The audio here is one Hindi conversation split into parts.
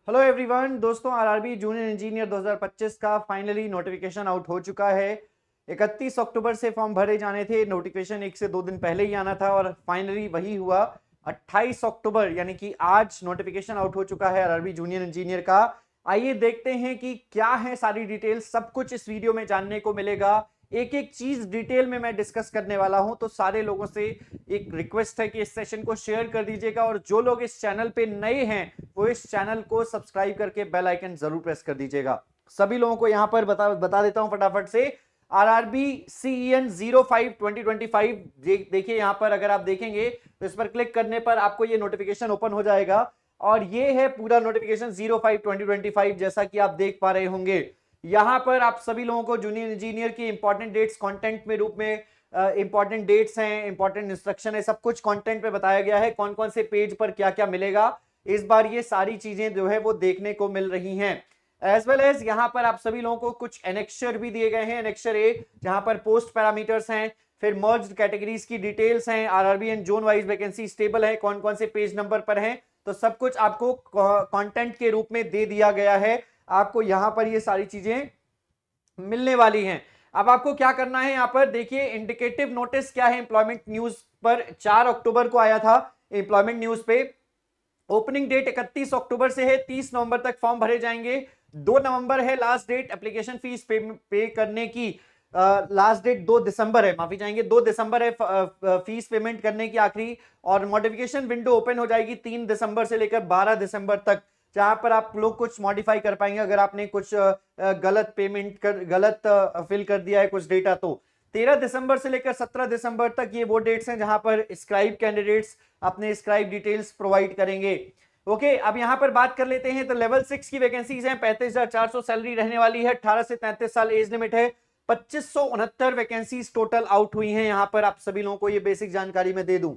हेलो एवरीवन दोस्तों, आरआरबी जूनियर इंजीनियर 2025 का फाइनली नोटिफिकेशन आउट हो चुका है। 31 अक्टूबर से फॉर्म भरे जाने थे। नोटिफिकेशन 1 से 2 दिन पहले ही आना था और फाइनली वही हुआ। 28 अक्टूबर यानी कि आज नोटिफिकेशन आउट हो चुका है आरआरबी जूनियर इंजीनियर का। आइए देखते हैं कि क्या है सारी डिटेल्स। सब कुछ इस वीडियो में जानने को मिलेगा। एक एक चीज डिटेल में मैं डिस्कस करने वाला हूं, तो सारे लोगों से एक रिक्वेस्ट है कि इस सेशन को शेयर कर दीजिएगा और जो लोग इस चैनल पे नए हैं वो इस चैनल को सब्सक्राइब करके बेल आइकन जरूर प्रेस कर दीजिएगा। सभी लोगों को यहां पर बता देता हूं फटाफट से। आरआरबी CEN 05 2025 देखिए यहां पर, अगर आप देखेंगे तो इस पर क्लिक करने पर आपको ये नोटिफिकेशन ओपन हो जाएगा और ये है पूरा नोटिफिकेशन 05 2025 जैसा कि आप देख पा रहे होंगे। यहां पर आप सभी लोगों को जूनियर इंजीनियर की इंपॉर्टेंट डेट्स कंटेंट में रूप में इंपॉर्टेंट डेट्स हैं, इंपॉर्टेंट इंस्ट्रक्शन है, सब कुछ कंटेंट पे बताया गया है। कौन कौन से पेज पर क्या क्या मिलेगा इस बार ये सारी चीजें जो है वो देखने को मिल रही हैं। एज वेल एज यहां पर आप सभी लोगों को कुछ एनेक्चर भी दिए गए हैं। एनेक्चर ए जहां पर पोस्ट पैरामीटर्स हैं, फिर मर्ज्ड कैटेगरीज की डिटेल्स हैं, RRB and zone wise vacancy stable है, कौन कौन से पेज नंबर पर हैं, तो सब कुछ आपको कंटेंट के रूप में दे दिया गया है। आपको यहां पर ये सारी चीजें मिलने वाली हैं। अब आपको क्या करना है, यहां पर देखिए इंडिकेटिव नोटिस क्या है। एम्प्लॉयमेंट न्यूज पर 4 अक्टूबर को आया था। एम्प्लॉयमेंट न्यूज पे ओपनिंग डेट 31 अक्टूबर से है, 30 नवंबर तक फॉर्म भरे जाएंगे। 2 नवंबर है लास्ट डेट एप्लीकेशन फीस पे करने की। लास्ट डेट 2 दिसंबर है, माफी चाहेंगे, 2 दिसंबर है फीस पेमेंट करने की आखिरी। और मॉडिफिकेशन विंडो ओपन हो जाएगी 3 दिसंबर से लेकर 12 दिसंबर तक, जहां पर आप लोग कुछ मॉडिफाई कर पाएंगे अगर आपने कुछ गलत फिल कर दिया है कुछ डेटा। तो 13 दिसंबर से लेकर 17 दिसंबर तक ये वो डेट्स हैं जहां पर स्क्राइब कैंडिडेट्स अपने स्क्राइब डिटेल्स प्रोवाइड करेंगे। ओके, अब यहां पर बात कर लेते हैं। तो लेवल 6 की वैकेंसीज हैं, 35,400 सैलरी रहने वाली है, 18 से 33 साल एज लिमिट है। 2569 वैकेंसीज टोटल आउट हुई हैं। यहां पर आप सभी लोगों को ये बेसिक जानकारी मैं दे दूं।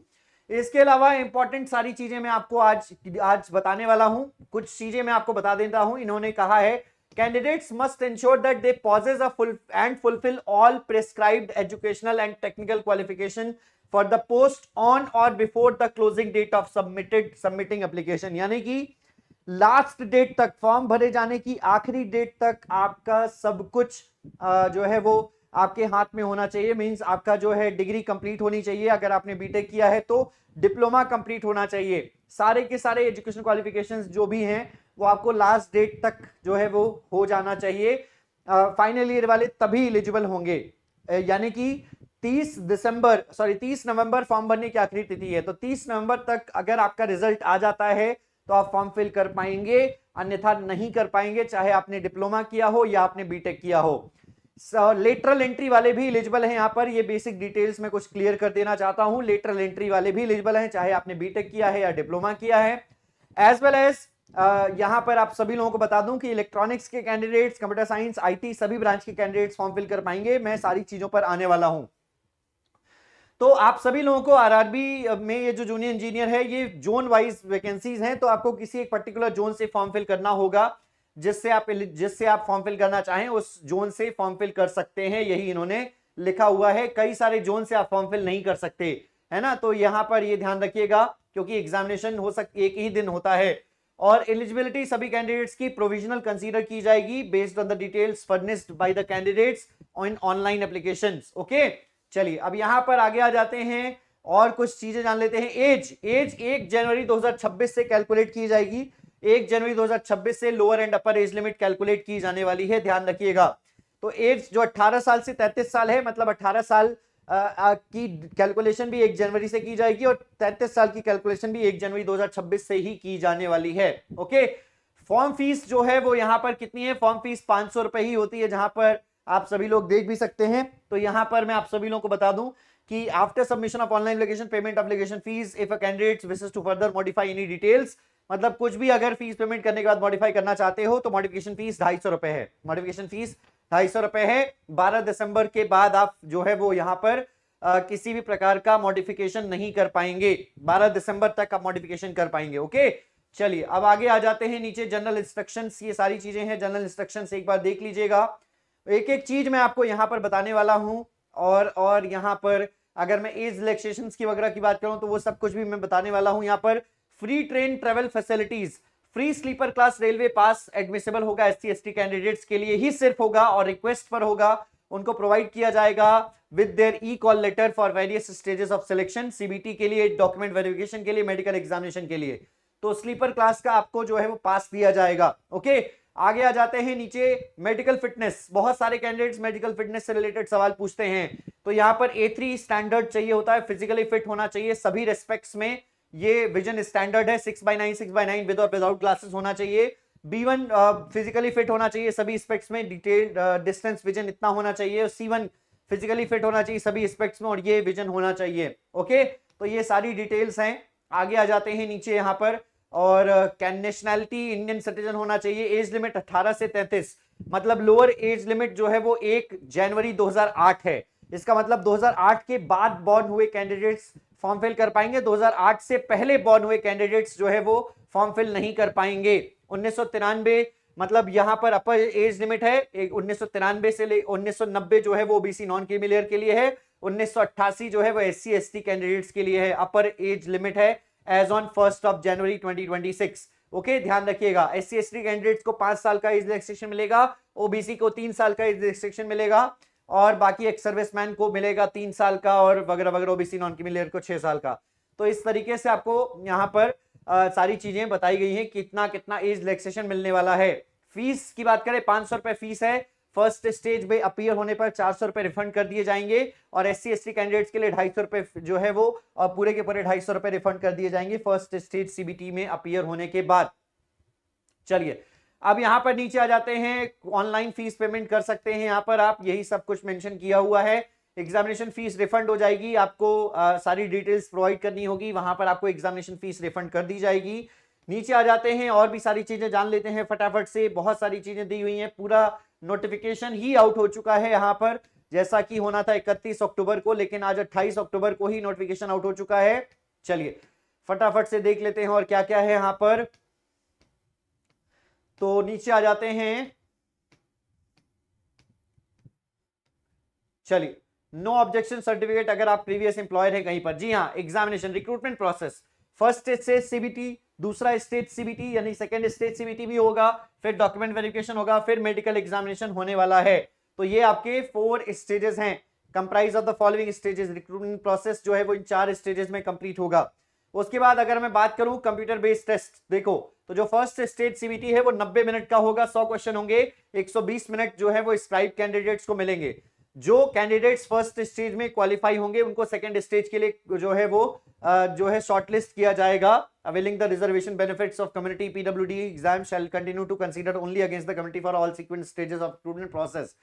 इसके अलावा इंपॉर्टेंट सारी चीजें मैं आपको आज बताने वाला हूं। कुछ चीजें मैं आपको बता देता हूं। इन्होंने कहा है candidates must ensure that they possess a full and fulfill all prescribed educational and technical qualification for the post on or before the closing date of submitting application। यानी कि लास्ट डेट तक, फॉर्म भरे जाने की आखिरी डेट तक आपका सब कुछ जो है वो आपके हाथ में होना चाहिए। मींस आपका जो है डिग्री कंप्लीट होनी चाहिए। अगर आपने बीटेक किया है तो डिप्लोमा कंप्लीट होना चाहिए। सारे के सारे एजुकेशन क्वालिफिकेशंस जो भी हैं वो आपको लास्ट डेट तक जो है वो हो जाना चाहिए। फाइनल ईयर वाले तभी एलिजिबल होंगे। यानी कि 30 नवंबर फॉर्म भरने की आखिरी तिथि है। तो 30 नवंबर तक अगर आपका रिजल्ट आ जाता है तो आप फॉर्म फिल कर पाएंगे, अन्यथा नहीं कर पाएंगे, चाहे आपने डिप्लोमा किया हो या आपने बीटेक किया हो। लेटरल एंट्री वाले भी एलिजिबल हैं। यहां पर ये बेसिक डिटेल्स में कुछ क्लियर कर देना चाहता हूं। लेटरल एंट्री वाले भी एलिजिबल हैं, चाहे आपने बीटेक किया है या डिप्लोमा किया है। एज वेल एज यहां पर आप सभी लोगों को बता दूं कि इलेक्ट्रॉनिक्स के कैंडिडेट्स, कंप्यूटर साइंस, आईटी सभी ब्रांच के कैंडिडेट्स फॉर्म फिल कर पाएंगे। मैं सारी चीजों पर आने वाला हूं। तो आप सभी लोगों को आरआरबी में ये जो जूनियर इंजीनियर है ये जोन वाइज वैकेंसीज हैं। तो आपको किसी एक पर्टिकुलर जोन से फॉर्म फिल करना होगा। जिससे आप फॉर्म फिल करना चाहें उस जोन से फॉर्म फिल कर सकते हैं, यही इन्होंने लिखा हुआ है। कई सारे जोन से आप फॉर्म फिल नहीं कर सकते, है ना। तो यहां पर ये ध्यान रखिएगा क्योंकि एग्जामिनेशन एक ही दिन होता है। और एलिजिबिलिटी सभी कैंडिडेट्स की प्रोविजनल कंसीडर की जाएगी based on the details furnished by the candidates on online applications. Okay, चलिए अब यहां पर आगे आ जाते हैं और कुछ चीजें जान लेते हैं। एज 1 जनवरी 2026 से कैलकुलेट की जाएगी। 1 जनवरी 2026 से lower and upper age limit calculate की जाने वाली है, ध्यान रखिएगा। तो एज जो 18 साल से 33 साल है, मतलब 18 साल की कैलकुलेशन भी 1 जनवरी से की जाएगी और 33 साल की कैलकुलेशन भी 1 जनवरी 2026 से ही की जाने वाली है। ओके, फॉर्म फीस जो है वो यहां पर कितनी है? फॉर्म फीस 500 रुपए ही होती है, जहां पर आप सभी लोग देख भी सकते हैं। तो यहां पर मैं आप सभी लोगों को बता दूं कि after submission of online application payment application fees if a candidate wishes to further modify any details, मतलब कुछ भी अगर फीस पेमेंट करने के बाद मॉडिफाई करना चाहते हो तो मॉडिफिकेशन फीस 250 रुपए है। मॉडिफिकेशन फीस 250 रुपए है। 12 दिसंबर के बाद आप जो है वो यहां पर किसी भी प्रकार का मॉडिफिकेशन नहीं कर पाएंगे। 12 दिसंबर तक आप मॉडिफिकेशन कर पाएंगे। ओके, चलिए अब आगे आ जाते हैं। नीचे जनरल इंस्ट्रक्शंस, ये सारी चीजें हैं। जनरल इंस्ट्रक्शंस एक बार देख लीजिएगा। एक एक चीज मैं आपको यहां पर बताने वाला हूं। और यहां पर अगर मैं एज रिलैक्सेशंस की वगैरह की बात करूं तो वो सब कुछ भी मैं बताने वाला हूं। यहां पर free train travel facilities, free sleeper class railway pass admissible होगा एससी एसटी कैंडिडेट्स के लिए ही सिर्फ होगा और रिक्वेस्ट पर होगा, उनको प्रोवाइड किया जाएगा with their e call letter for various stages of selection, CBT के लिए, डॉक्यूमेंट वेरिफिकेशन के लिए, मेडिकल एग्जामिनेशन के लिए। तो स्लीपर क्लास का आपको जो है वो पास दिया जाएगा। ओके, आगे आ जाते हैं नीचे मेडिकल फिटनेस। बहुत सारे कैंडिडेट्स मेडिकल फिटनेस से रिलेटेड सवाल पूछते हैं, तो यहां पर A3 स्टैंडर्ड चाहिए होता है, फिजिकली फिट होना चाहिए सभी रेस्पेक्ट्स में, ये विजन स्टैंडर्ड है, 6/9 विद और विदाउट ग्लासेस होना चाहिए। B1 फिजिकली फिट होना चाहिए सभी एस्पेक्ट्स में, डिटेल्ड डिस्टेंस विजन इतना होना चाहिए। C1 फिजिकली फिट होना चाहिए सभी एस्पेक्ट्स में और ये विजन होना चाहिए। ओके, तो ये सारी डिटेल्स हैं। आगे आ जाते हैं नीचे यहां पर, और नेशनैलिटी इंडियन सिटीजन होना चाहिए। एज लिमिट 18 से 33, मतलब लोअर एज लिमिट जो है वो 1 जनवरी 2008 है। इसका मतलब 2008 के बाद बॉर्न हुए कैंडिडेट्स फॉर्म फिल कर पाएंगे, 2008 से पहले बॉर्न हुए कैंडिडेट्स जो है वो फॉर्म फिल नहीं कर पाएंगे। 1993 मतलब यहां पर अपर एज लिमिट है 1993 से 1990 जो है वो ओबीसी नॉन क्रीमी के लिए है, 1988 जो है वो एससी एसटी कैंडिडेट्स के लिए है, अपर एज लिमिट है एज ऑन 1 जनवरी 2026। ओके, ध्यान रखिएगा, एससी एसटी कैंडिडेट्स को 5 साल का एज रिलैक्सेशन मिलेगा, ओबीसी को 3 साल का एज रिलैक्सेशन मिलेगा, और बाकी एक सर्विसमैन को मिलेगा 3 साल का, और वगैरह वगैरह, ओबीसी नॉन क्रीमी लेयर को 6 साल का। तो इस तरीके से आपको यहाँ पर सारी चीजें बताई गई हैं, कितना कितना एज रिलैक्सेशन मिलने वाला है। फीस की बात करें, 500 रुपए फीस है। फर्स्ट स्टेज में अपीयर होने पर 400 रुपए रिफंड कर दिए जाएंगे, और एससी एसटी कैंडिडेट्स के लिए 250 रुपए जो है वो पूरे के पूरे 250 रुपए रिफंड कर दिए जाएंगे फर्स्ट स्टेज सीबीटी में अपीयर होने के बाद। चलिए, अब यहां पर नीचे आ जाते हैं, ऑनलाइन फीस पेमेंट कर सकते हैं यहां पर आप, यही सब कुछ मेंशन किया हुआ है। एग्जामिनेशन फीस रिफंड हो जाएगी, आपको सारी डिटेल्स प्रोवाइड करनी होगी, वहां पर आपको एग्जामिनेशन फीस रिफंड कर दी जाएगी। नीचे आ जाते हैं और भी सारी चीजें जान लेते हैं फटाफट से, बहुत सारी चीजें दी हुई हैं, पूरा नोटिफिकेशन ही आउट हो चुका है यहां पर, जैसा कि होना था 31 अक्टूबर को, लेकिन आज 28 अक्टूबर को ही नोटिफिकेशन आउट हो चुका है। चलिए फटाफट से देख लेते हैं और क्या क्या है यहां पर। तो नीचे आ जाते हैं, चलिए, नो ऑब्जेक्शन सर्टिफिकेट अगर आप प्रीवियस एम्प्लॉयर है कहीं पर। जी हाँ, examination recruitment process, first stage CBT, दूसरा स्टेज सीबीटी यानी सेकंड स्टेज सीबीटी भी होगा, फिर डॉक्यूमेंट वेरिफिकेशन होगा, फिर मेडिकल एग्जामिनेशन होने वाला है। तो ये आपके 4 स्टेजेस हैं, comprise of the following stages. Recruitment process जो है वो इन 4 स्टेजेस में कंप्लीट होगा। उसके बाद अगर मैं बात करूं कंप्यूटर बेस्ड टेस्ट, देखो तो जो फर्स्ट स्टेज सीबीटी है वो 90 मिनट का होगा, 100 क्वेश्चन होंगे, 120 मिनट जो है वो स्क्राइब कैंडिडेट्स को मिलेंगे। जो कैंडिडेट्स फर्स्ट स्टेज में क्वालिफाई होंगे उनको सेकंड स्टेज के लिए जो है वो शॉर्टलिस्ट किया जाएगा। Availing the reservation benefits of community PWD exam shall continue to consider only against the community for all sequent stages of recruitment process.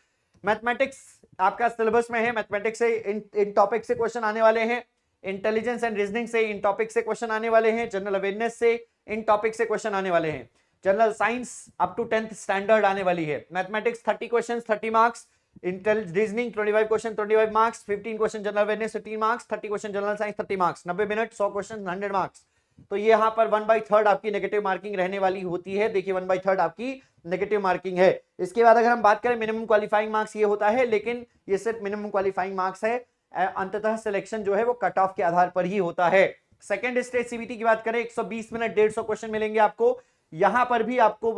Mathematics आपका सिलेबस में है, मैथमेटिक्स से इन टॉपिक से क्वेश्चन आने वाले हैं, इंटेलिजेंस एंड रीजनिंग से इन टॉपिक से क्वेश्चन आने वाले हैं, जनरल अवेयरनेस से इन टॉपिक से क्वेश्चन आने वाले हैं, general science up to 10th standard आने वाली है। Mathematics 30 question 30 marks, reasoning 25 question 25 marks, 15 question general awareness 15 marks, 30 question general science 30 marks, 90 minute, 100 question 100 marks. तो ये यहाँ पर 1/3 आपकी नेगेटिव मार्किंग रहने वाली होती है। देखिए 1/3 आपकी नेगेटिव मार्किंग है। इसके बाद अगर हम बात करें मिनिमम क्वालिफाइंग मार्क्स ये होता है, लेकिन ये सिर्फ मिनिमम क्वालिफाइंग मार्क्स है, अंततः सिलेक्शन जो है वो कट ऑफ के आधार पर ही होता है। सेकंड स्टेज सीबीटी की बात करें 120 मिनट 150 क्वेश्चन मिलेंगे आपको, यहां पर भी आपको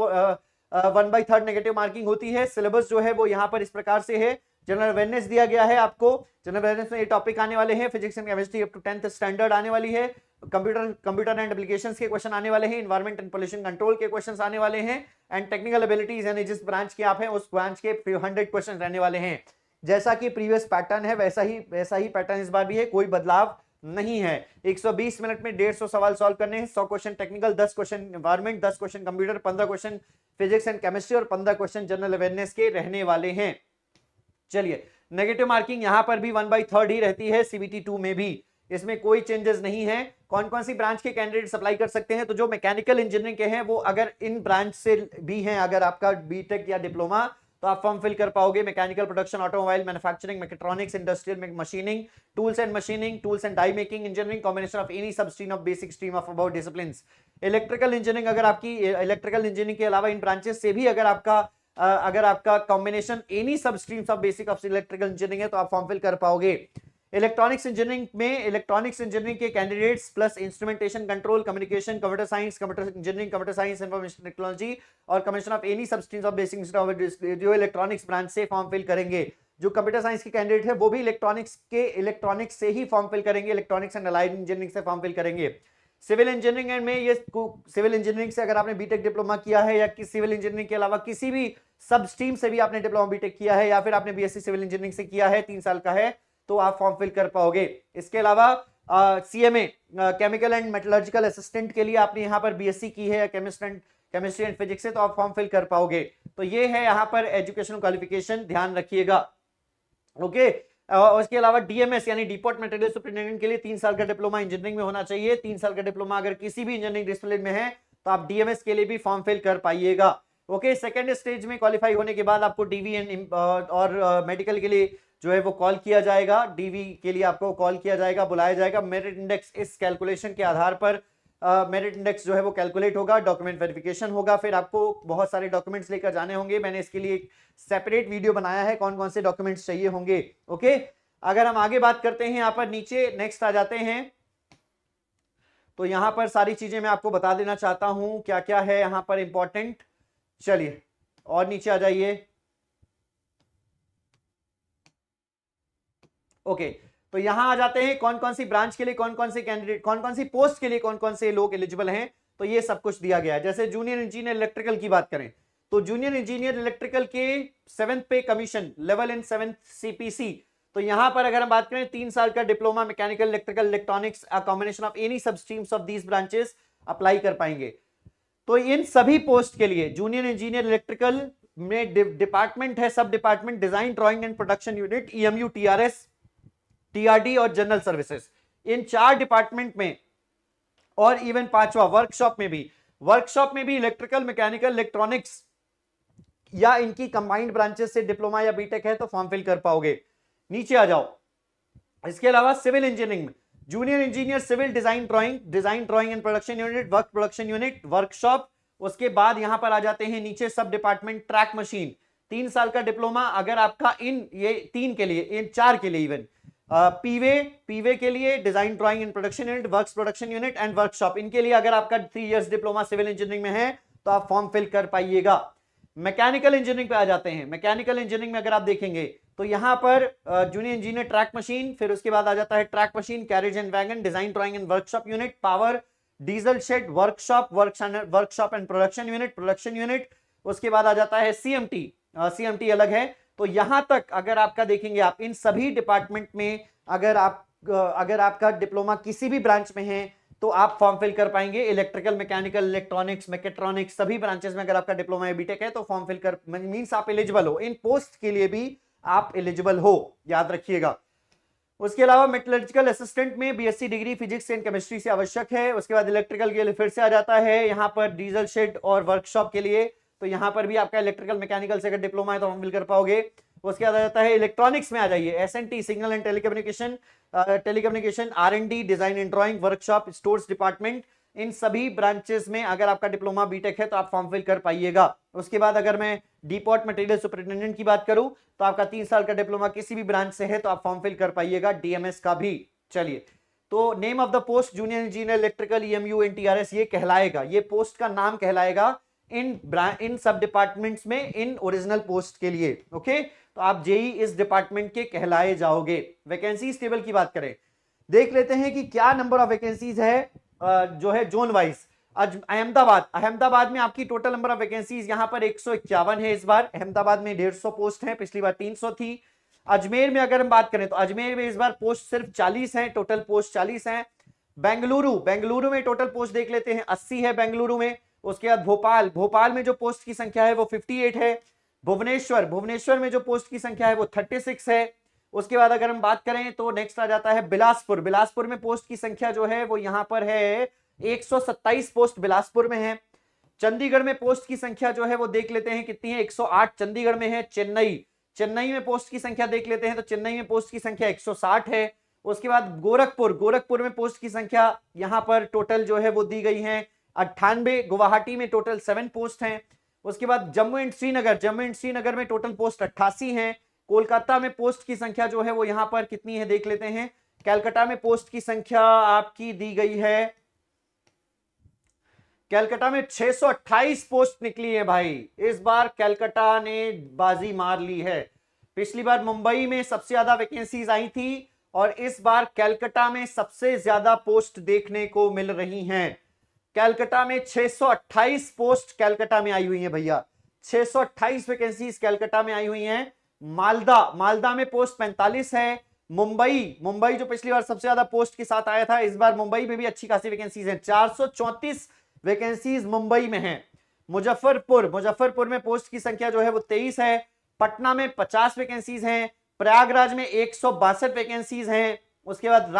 1/3 नेगेटिव मार्किंग होती है। सिलेबस जो है वो यहां पर इस प्रकार से है, जनरल अवेयरनेस दिया गया है आपको, जनरल अवेयरनेस में ये टॉपिक आने वाले हैं, physics and chemistry up to 10th standard आने वाली है, कंप्यूटर एंड एप्लीकेशंस के क्वेश्चन आने वाले हैं, एनवायरमेंट एंड पोल्यूशन कंट्रोल के क्वेश्चंस आने वाले हैं, एंड टेक्निकल एबिलिटीज यानी जिस ब्रांच के आप हैं उस ब्रांच के 100 क्वेश्चन रहने वाले हैं। जैसा कि प्रीवियस पैटर्न है वैसा ही पैटर्न इस बार भी है, कोई बदलाव नहीं है। 120 मिनट में 150 सवाल सॉल्व करने हैं, 100 question technical, 10 question environment, 10 question computer, 15 question physics and chemistry और 15 क्वेश्चन जनरल अवेयरनेस के रहने वाले हैं। चलिए, नेगेटिव मार्किंग यहां पर भी 1/3 ही रहती है सीबीटी 2 में भी, इसमें कोई चेंजेस नहीं है। कौन कौन सी ब्रांच के कैंडिडेट अप्लाई कर सकते हैं, तो जो मैकेनिकल इंजीनियरिंग के हैं वो अगर इन ब्रांच से भी हैं, अगर आपका बीटेक या डिप्लोमा, तो आप फॉर्म फिल कर पाओगे। Mechanical production, automobile manufacturing, mechatronics, industrial machining, tools and machining, tools and die making engineering, combination of any sub stream of basic stream of about disciplines. Electrical engineering, अगर आपकी इलेक्ट्रिकल इंजीनियरिंग के अलावा इन ब्रांचेस से भी अगर आपका combination any sub streams of basic of electrical engineering है तो आप फॉर्म फिल कर पाओगे। इलेक्ट्रॉनिक्स इंजीनियरिंग में इलेक्ट्रॉनिक्स इंजीनियरिंग के candidates plus instrumentation control, communication, computer science, computer engineering, computer science, information technology और commission of any sub streams of basic जो इलेक्ट्रॉनिक्स ब्रांच से फॉर्म फिल करेंगे। जो कंप्यूटर साइंस के कैंडिडेट है वो भी इलेक्ट्रॉनिक्स से ही फॉर्म फिल करेंगे, इलेक्ट्रॉनिक्स एंड अलाइड इंजीनियरिंग से फॉर्म फिल करेंगे। सिविल इंजीनियरिंग में ये सिविल इंजीनियरिंग से अगर आपने बीटेक डिप्लोमा किया है या सिविल इंजीनियरिंग के अलावा किसी भी सब स्ट्रीम से भी आपने डिप्लोमा बीटेक किया है या फिर आपने बीएससी सिविल इंजीनियरिंग से किया है, 3 साल का है, तो आप फॉर्म फिल कर पाओगे। इसके अलावा CMA chemical and metallurgical assistant के लिए आपने यहाँ पर बीएससी की है केमिस्ट्री एंड फिजिक्स से, तो आप फॉर्म फिल कर पाओगे। तो ये है यहाँ पर एजुकेशनल क्वालिफिकेशन, ध्यान रखिएगा। ओके, और उसके अलावा डीएमएस यानी डिपोर्ट मटेरियल सुपरिटेंडेंट के लिए 3 साल का डिप्लोमा इंजीनियरिंग में होना चाहिए। 3 साल का डिप्लोमा अगर किसी भी इंजीनियरिंग डिसिप्लिन में है तो आप डीएमएस के लिए भी फॉर्म फिल कर पाइएगा। ओके, सेकंड स्टेज में क्वालिफाई होने के बाद आपको डीवी एंड और मेडिकल के लिए जो है वो कॉल किया जाएगा। डीवी के लिए आपको कॉल किया जाएगा, बुलाया जाएगा। मेरिट इंडेक्स, इस कैलकुलेशन के आधार पर मेरिट इंडेक्स जो है वो कैलकुलेट होगा, डॉक्यूमेंट वेरिफिकेशन होगा, फिर आपको बहुत सारे डॉक्यूमेंट्स लेकर जाने होंगे। मैंने इसके लिए एक सेपरेट वीडियो बनाया है कौन कौन से डॉक्यूमेंट्स चाहिए होंगे। ओके, अगर हम आगे बात करते हैं, यहाँ पर नीचे नेक्स्ट आ जाते हैं, तो यहाँ पर सारी चीजें मैं आपको बता देना चाहता हूं क्या क्या है यहाँ पर इंपॉर्टेंट। चलिए और नीचे आ जाइए। ओके, तो यहां आ जाते हैं कौन कौन सी ब्रांच के लिए कौन कौन से कैंडिडेट, कौन कौन सी पोस्ट के लिए कौन कौन से लोग एलिजिबल हैं, तो ये सब कुछ दिया गया है। जैसे जूनियर इंजीनियर इलेक्ट्रिकल की बात करें तो जूनियर इंजीनियर इलेक्ट्रिकल के 7th पे commission level in 7th CPC, तो यहां पर अगर हम बात करें 3 साल का diploma mechanical electrical electronics a combination of any sub streams of these branches apply कर पाएंगे। तो इन सभी पोस्ट के लिए जूनियर इंजीनियर इलेक्ट्रिकल में डिपार्टमेंट है, sub department design drawing and production unit, EMU, TRS, TRD और जनरल सर्विसेज, इन 4 डिपार्टमेंट में, और इवन 5वां वर्कशॉप में भी इलेक्ट्रिकल, मैकेनिकल, इलेक्ट्रॉनिक्स या इनकी कंबाइंड ब्रांचेस से डिप्लोमा या बीटेक है तो फॉर्म फिल कर पाओगे। नीचे आ जाओ। इसके अलावा सिविल इंजीनियरिंग में junior engineer civil design drawing and production unit, work production unit, workshop. उसके बाद यहां पर आ जाते हैं नीचे सब डिपार्टमेंट ट्रैक मशीन, 3 साल का डिप्लोमा अगर आपका इन ये 3 के लिए, इन 4 के लिए, इवन पीवे के लिए design drawing and production unit, works production unit and workshop, इनके लिए अगर आपका 3 इयर्स डिप्लोमा सिविल इंजीनियरिंग में है तो आप फॉर्म फिल कर पाइएगा। मैकेनिकल इंजीनियरिंग पे आ जाते हैं। मैकेनिकल इंजीनियरिंग में अगर आप देखेंगे तो यहां पर जूनियर इंजीनियर ट्रैक मशीन, फिर उसके बाद आ जाता है track machine, carriage and wagon, design drawing and workshop unit, power, diesel shed, workshop and production unit. उसके बाद आ जाता है सीएमटी अलग है। तो यहां तक अगर आपका देखेंगे, आप इन सभी डिपार्टमेंट में अगर आपका डिप्लोमा किसी भी ब्रांच में है तो आप फॉर्म फिल कर पाएंगे। इलेक्ट्रिकल, मैकेनिकल, इलेक्ट्रॉनिक्स, मैकेट्रॉनिक्स, सभी ब्रांचेस में अगर आपका डिप्लोमा या बीटेक है तो फॉर्म फिल कर मींस आप एलिजिबल हो। इन पोस्ट के लिए भी आप एलिजिबल हो, याद रखिएगा। उसके अलावा मेटलर्जिकल असिस्टेंट में BSc degree physics and chemistry से आवश्यक है। उसके बाद इलेक्ट्रिकल के लिए फिर से आ जाता है यहाँ पर डीजल शेड और वर्कशॉप के लिए, तो यहाँ पर भी आपका इलेक्ट्रिकल मैकेनिकल से अगर डिप्लोमा है तो फॉर्म फिल कर पाओगे। उसके बाद आ जाता है इलेक्ट्रॉनिक्स में, आ जाइए SNT, signal and telecommunication, RND, design and drawing, workshop, stores department, इन सभी ब्रांचेस में अगर आपका डिप्लोमा बीटेक है तो आप फॉर्म फिल कर पाइएगा। उसके बाद अगर मैं डिपोर्ट मटेरियल सुपरिटेंडेंट की बात करूं तो आपका 3 साल का डिप्लोमा किसी भी ब्रांच से है तो आप फॉर्म फिल कर पाइएगा, डीएमएस का भी। चलिए, तो name of the post junior engineer electrical, EMU and TRS, ये कहलाएगा, ये पोस्ट का नाम कहलाएगा इन सब डिपार्टमेंट्स में इन ओरिजिनल पोस्ट के लिए। ओके, तो आप जेई इस डिपार्टमेंट के कहलाए जाओगे। वैकेंसीज टेबल की बात करें, देख लेते हैं कि क्या नंबर ऑफ वैकेंसीज है जो है जोन वाइज। आज अहमदाबाद में आपकी टोटल नंबर ऑफ वैकेंसीज यहाँ पर 151 है। इस बार अहमदाबाद में 150 पोस्ट है, पिछली बार 300 थी। अजमेर में अगर हम बात करें तो अजमेर में इस बार पोस्ट सिर्फ 40 है, टोटल पोस्ट 40 है। बेंगलुरु में टोटल पोस्ट देख लेते हैं, 80 है बेंगलुरु में। उसके बाद भोपाल में जो पोस्ट की संख्या है वो 58 है। भुवनेश्वर में जो पोस्ट की संख्या है वो 36 है। उसके बाद अगर हम बात करें तो नेक्स्ट आ जाता है बिलासपुर में पोस्ट की संख्या जो है वो यहां पर है 127 पोस्ट बिलासपुर में है। चंडीगढ़ में पोस्ट की संख्या जो है वो देख लेते हैं कितनी है, 108 चंडीगढ़ में है। चेन्नई में पोस्ट की संख्या देख लेते हैं तो चेन्नई में पोस्ट की संख्या 160 है। उसके बाद गोरखपुर में पोस्ट की संख्या यहां पर टोटल जो है वो दी गई है 98। गुवाहाटी में टोटल 7 पोस्ट हैं। उसके बाद जम्मू एंड श्रीनगर में टोटल पोस्ट 88 हैं। कोलकाता में पोस्ट की संख्या जो है वो यहां पर कितनी है देख लेते हैं। कैलकाटा में पोस्ट की संख्या आपकी दी गई है, कैलकाटा में 628 पोस्ट निकली है भाई। इस बार कैलकाटा ने बाजी मार ली है। पिछली बार मुंबई में सबसे ज्यादा वैकेंसीज आई थी और इस बार कैलकाटा में सबसे ज्यादा पोस्ट देखने को मिल रही हैं। कैलकाटा में 628 पोस्ट कैलकाटा में आई हुई है भैया, 628 वैकेंसीज कैलकाटा में आई हुई हैं। मालदा में पोस्ट 45 है। मुंबई जो पिछली बार सबसे ज्यादा पोस्ट के साथ आया था, इस बार मुंबई में भी अच्छी खासी वैकेंसीज हैं, 434 वैकेंसीज मुंबई में हैं। मुजफ्फरपुर में पोस्ट की संख्या जो है वो 23 है। पटना में 50 वैकेंसीज हैं। प्रयागराज में 162 वैकेंसीज हैं। उसके बाद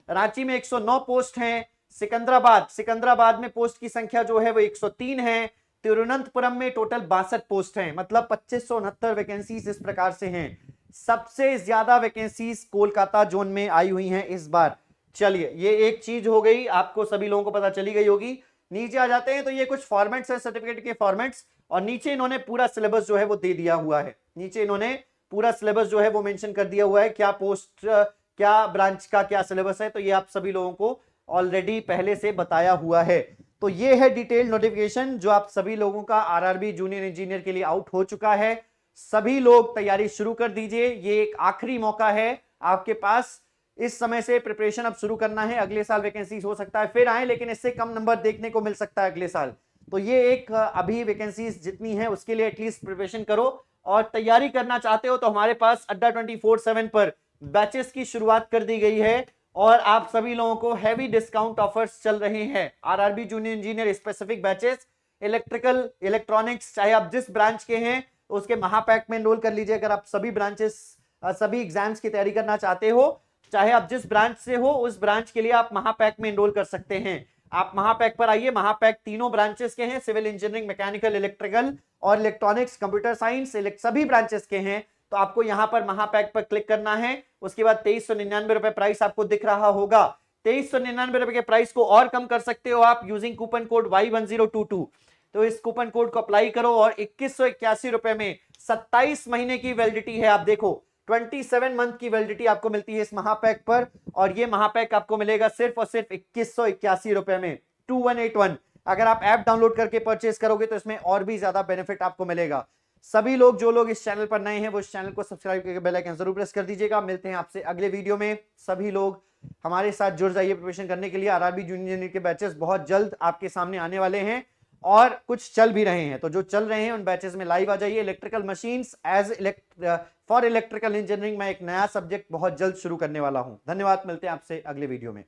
रांची में 109 पोस्ट हैं। सिकंदराबाद में पोस्ट की संख्या जो है वो 103 है। तिरुवनंतपुरम में टोटल 62 पोस्ट हैं, मतलब 2569 वैकेंसीज इस प्रकार से हैं। सबसे ज्यादा वैकेंसीज कोलकाता जोन में आई हुई हैं इस बार। चलिए, ये एक चीज हो गई, आपको सभी लोगों को पता चली गई होगी। नीचे आ जाते हैं तो ये कुछ फॉर्मेट्स हैं, सर्टिफिकेट के फॉर्मेट्स, और नीचे इन्होंने पूरा सिलेबस जो है वो दे दिया हुआ है। नीचे इन्होंने पूरा सिलेबस जो है वो मेंशन कर दिया हुआ है, क्या पोस्ट क्या ब्रांच का क्या सिलेबस है, तो ये आप सभी लोगों को ऑलरेडी पहले से बताया हुआ है। तो ये है डिटेल नोटिफिकेशन जो आप सभी लोगों का आरआरबी जूनियर इंजीनियर के लिए आउट हो चुका है। सभी लोग तैयारी शुरू कर दीजिए, ये एक आखिरी मौका है आपके पास। इस समय से प्रिपरेशन अब शुरू करना है। अगले साल वैकेंसीज हो सकता है फिर आए, लेकिन इससे कम नंबर देखने को मिल सकता है अगले साल। तो ये एक अभी वैकेंसीज जितनी है उसके लिए एटलीस्ट प्रिपरेशन करो, और तैयारी करना चाहते हो तो हमारे पास अड्डा 24/7 पर बैचेस की शुरुआत कर दी गई है, और आप सभी लोगों को हैवी डिस्काउंट ऑफर्स चल रहे हैं। RRB junior engineer specific batches, electrical, electronics, चाहे आप जिस ब्रांच के हैं उसके महापैक में एनरोल कर लीजिए। अगर आप सभी एग्जाम्स की तैयारी करना चाहते हो, चाहे आप जिस ब्रांच से हो उस ब्रांच के लिए आप महापैक में एनरोल कर सकते हैं। आप महापैक पर आइए। महापैक तीनों ब्रांचेस के हैं, सिविल इंजीनियरिंग, मैकेनिकल, इलेक्ट्रिकल और इलेक्ट्रॉनिक्स, कंप्यूटर साइंस, सभी ब्रांचेस के हैं। तो आपको यहां पर महापैक पर क्लिक करना है। उसके बाद 2399 रुपए प्राइस आपको दिख रहा होगा। 2399 रुपए के प्राइस को और कम कर सकते हो आप यूजिंग कूपन कोड Y1022। तो इस कूपन कोड को अप्लाई करो और 2181 रुपए में 27 महीने की वैलिडिटी है। आप देखो 27 मंथ की वैलिडिटी आपको मिलती है इस महापैक पर, और ये महापैक आपको मिलेगा सिर्फ और सिर्फ 2181 रुपए में, 2181। अगर आप ऐप डाउनलोड करके परचेस करोगे तो इसमें और भी ज्यादा बेनिफिट आपको मिलेगा। सभी लोग, जो लोग इस चैनल पर नए हैं, वो इस चैनल को सब्सक्राइब करके बेल आइकन जरूर प्रेस कर दीजिएगा। मिलते हैं आपसे अगले वीडियो में। सभी लोग हमारे साथ जुड़ जाइए प्रिपरेशन करने के लिए। आरआरबी जूनियर इंजीनियर के बैचेस बहुत जल्द आपके सामने आने वाले हैं, और कुछ चल भी रहे हैं। तो जो चल रहे हैं उन बैचेस में लाइव आ जाइए। Electrical machines for electrical engineering में एक नया सब्जेक्ट बहुत जल्द शुरू करने वाला हूं। धन्यवाद, मिलते हैं आपसे अगले वीडियो में।